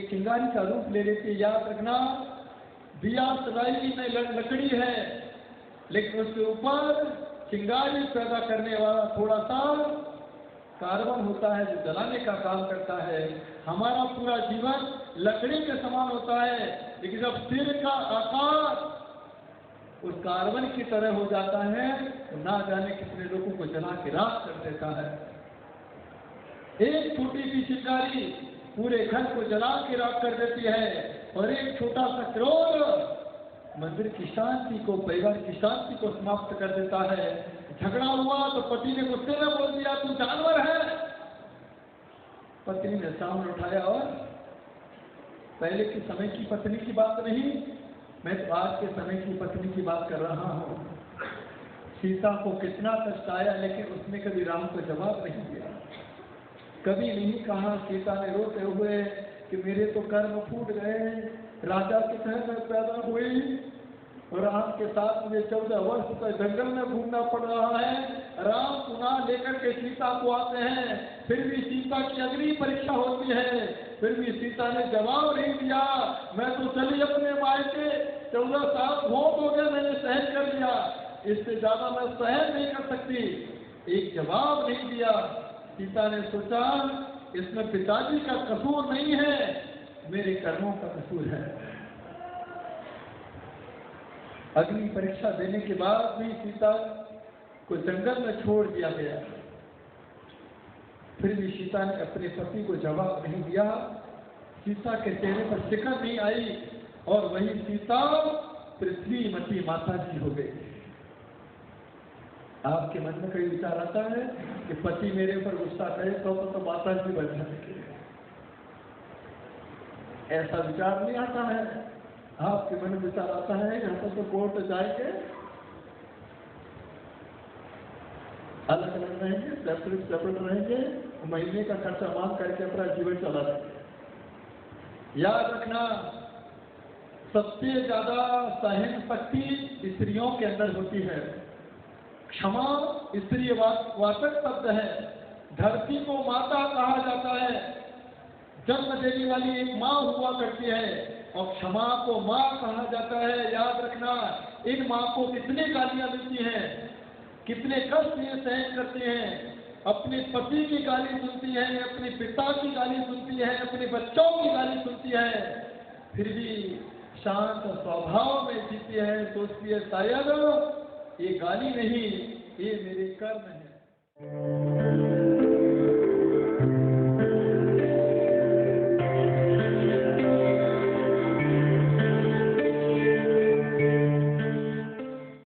एक चिंगारी का रूप ले लेती है। याद रखना, दिया सलाई में लकड़ी है, लेकिन उसके ऊपर चिंगारी पैदा करने वाला थोड़ा सा कार्बन होता है जो जलाने का काम करता है। हमारा पूरा जीवन लकड़ी के समान होता है, लेकिन जब सिर का आकार उस कार्बन की तरह हो जाता है तो ना जाने कितने लोगों को जला के राख कर देता है। एक छोटी सी चिंगारी पूरे घर को जला के राख कर देती है, और एक छोटा सा क्रोध मंदिर की शांति को, परिवार की शांति को समाप्त कर देता है। झगड़ा हुआ तो पति ने गुस्से में बोल दिया तू जानवर है, पत्नी ने सामने उठाया। और पहले के समय की पत्नी की बात नहीं, मैं तो आज के समय की पत्नी की बात कर रहा हूं। सीता को कितना कष्ट आया, लेकिन उसने कभी राम को जवाब नहीं दिया। कभी नहीं कहा सीता ने रोते हुए कि मेरे तो कर्म फूट गए, राजा के घर में पैदा हुई और राम के साथ मुझे 14 वर्ष तक जंगल में घूमना पड़ रहा है। राम पुनः लेकर के सीता को आते हैं, फिर भी सीता की अगली परीक्षा होती है, फिर भी सीता ने जवाब नहीं दिया। मैं तो चली अपने मायके, 14 साल बहुत हो गए, मैंने सहन कर लिया, इससे ज्यादा मैं सहन नहीं कर सकती। एक जवाब नहीं दिया। सीता ने सोचा इसमें पिताजी का कसूर नहीं है, मेरे कर्मों का कसूर है। अग्नि परीक्षा देने के बाद भी सीता को जंगल में छोड़ दिया गया, फिर भी सीता ने अपने पति को जवाब नहीं दिया। सीता के चेहरे पर शिकन नहीं आई, और वही सीता पृथ्वीमती माता जी हो गई। आपके मन में कई विचार आता है कि पति मेरे ऊपर गुस्सा करे तो माता जी बन जाएगी, ऐसा विचार नहीं आता है। आपके मन में विचार आता है यहाँ तो कोर्ट जाएंगे, अलग अलग रहेंगे, सेपरेट सेपरेट रहेंगे, महीने का खर्चा मांग करके अपना जीवन चला देंगे। याद रखना, सबसे ज्यादा सहन शक्ति स्त्रियों के अंदर होती है। क्षमा स्त्री वाचक शब्द है। धरती को माता कहा जाता है, जन्म देने वाली एक माँ हुआ करती है, और क्षमा को माँ कहा जाता है। याद रखना, इन माँ को कितने गालियां मिलती हैं, कितने कष्ट ये सहन करती हैं। अपने पति की गाली सुनती है, अपने पिता की गाली सुनती है, अपने बच्चों की गाली सुनती है, फिर भी शांत स्वभाव में जीती है। सोचती है शायद ये गाली नहीं, ये मेरे कर्म है।